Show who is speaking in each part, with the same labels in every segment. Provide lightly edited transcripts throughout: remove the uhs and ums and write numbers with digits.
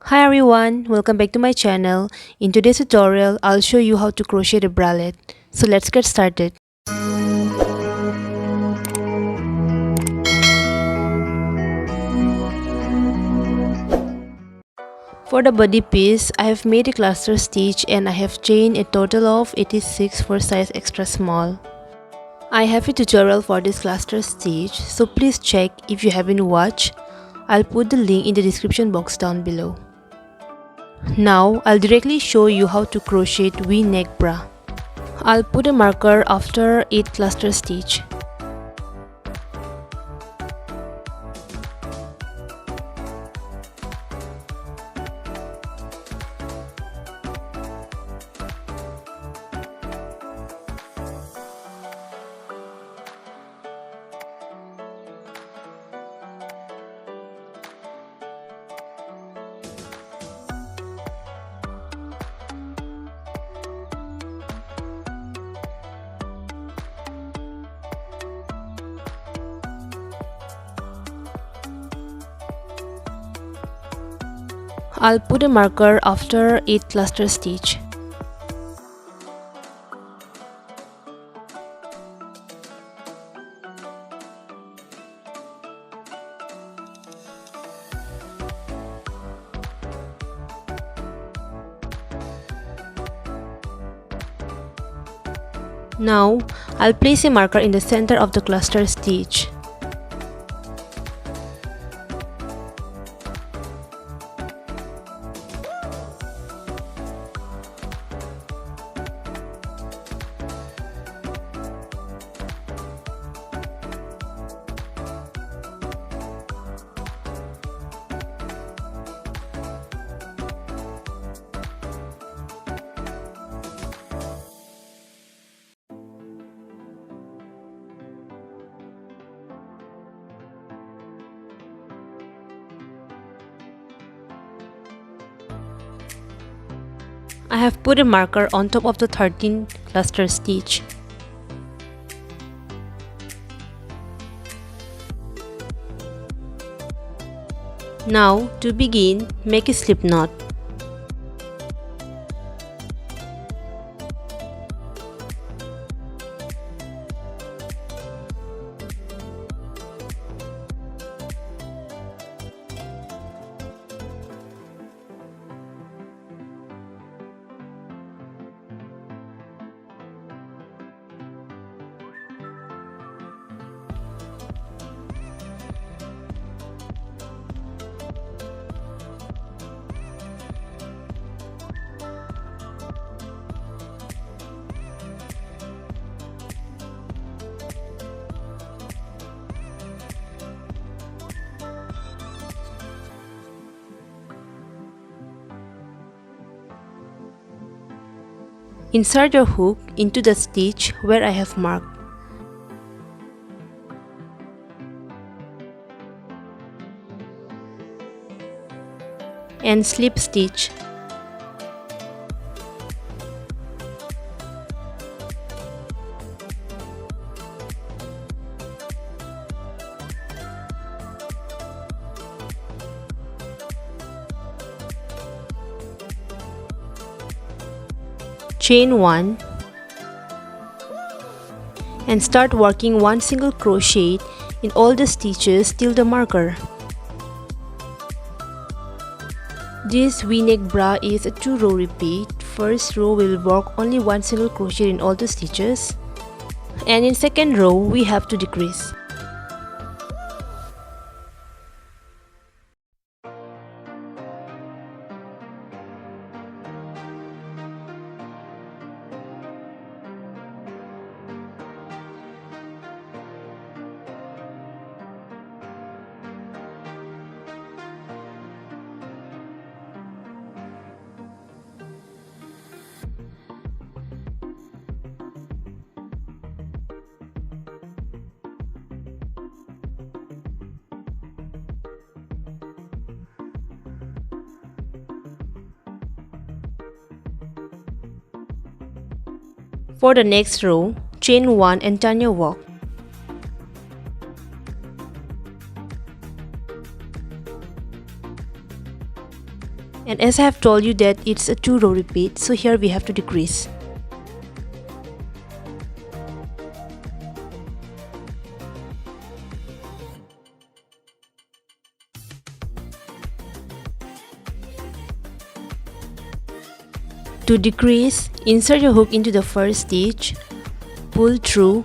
Speaker 1: Hi everyone, welcome back to my channel. In today's tutorial, I'll show you how to crochet a bralette. So let's get started. For the body piece, I have made a cluster stitch and I have chained a total of 86 for size extra small. I have a tutorial for this cluster stitch, so please check if you haven't watched. I'll put the link in the description box down below. Now, I'll directly show you how to crochet V-neck bra. I'll put a marker after each cluster stitch. I'll put a marker after each cluster stitch. Now, I'll place a marker in the center of the cluster stitch. I have put a marker on top of the 13th cluster stitch. Now, to begin, make a slip knot. Insert your hook into the stitch where I have marked. And slip stitch. Chain 1 and start working one single crochet in all the stitches till the marker. This V-neck bra is a 2-row repeat. First row we will work only one single crochet in all the stitches, and in second row we have to decrease. For the next row, chain 1 and turn your work. And as I have told you that it's a 2-row repeat, so here we have to decrease. To decrease, insert your hook into the first stitch, pull through,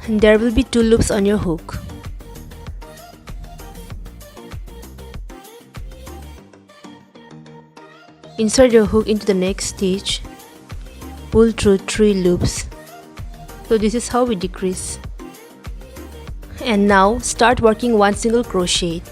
Speaker 1: and there will be 2 loops on your hook. Insert your hook into the next stitch, pull through 3 loops. So this is how we decrease. And now start working 1 single crochet.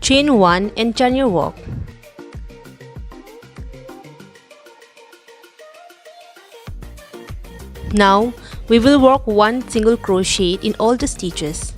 Speaker 1: Chain 1 and turn your work. Now we will work 1 single crochet in all the stitches.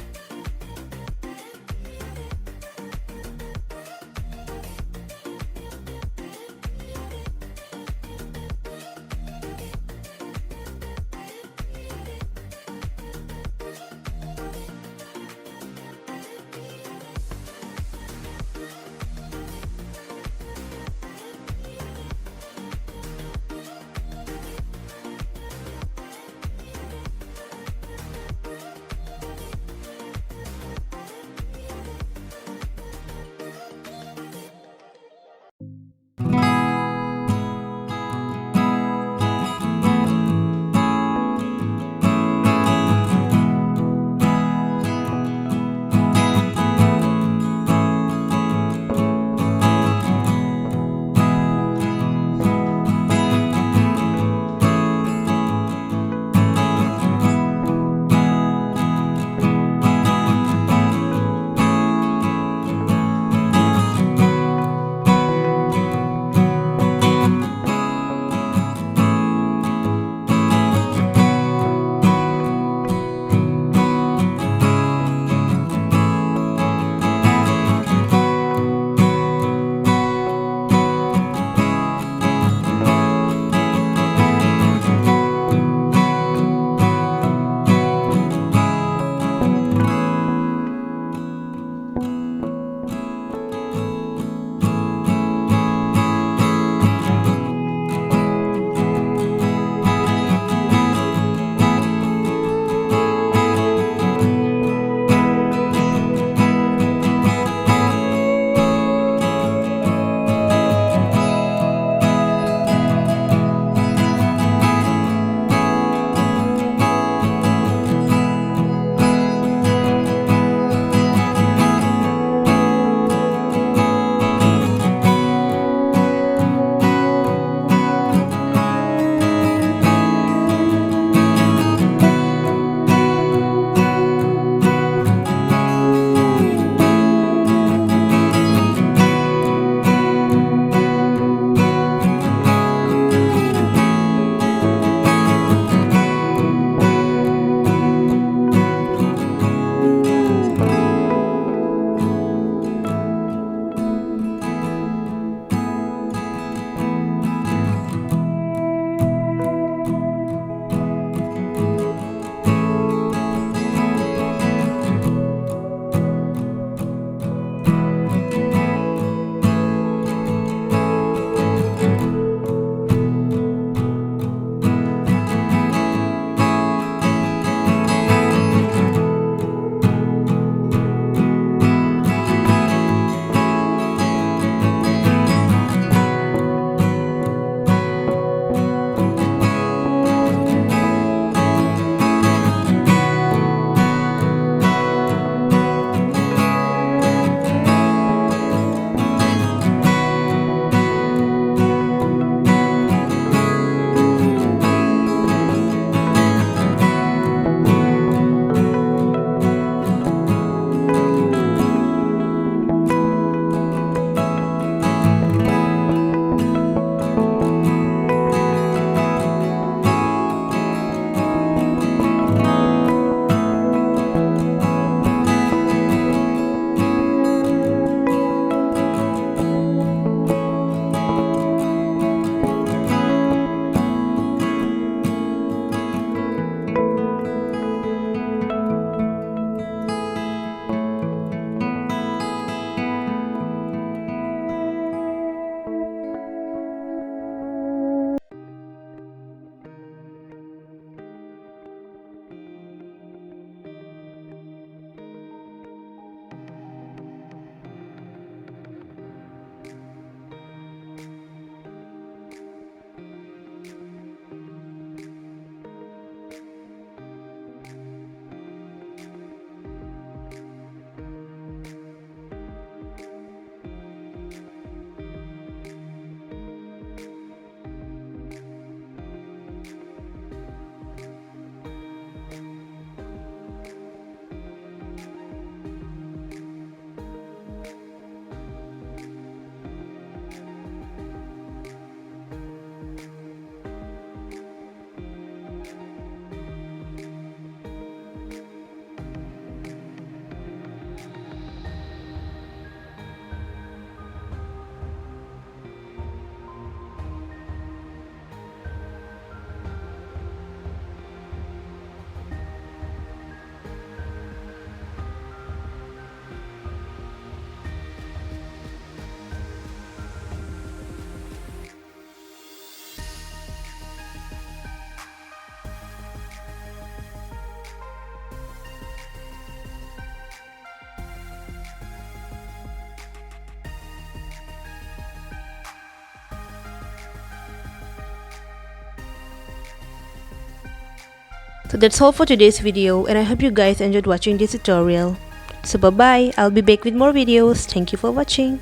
Speaker 1: So that's all for today's video, and I hope you guys enjoyed watching this tutorial. So bye bye, I'll be back with more videos. Thank you for watching.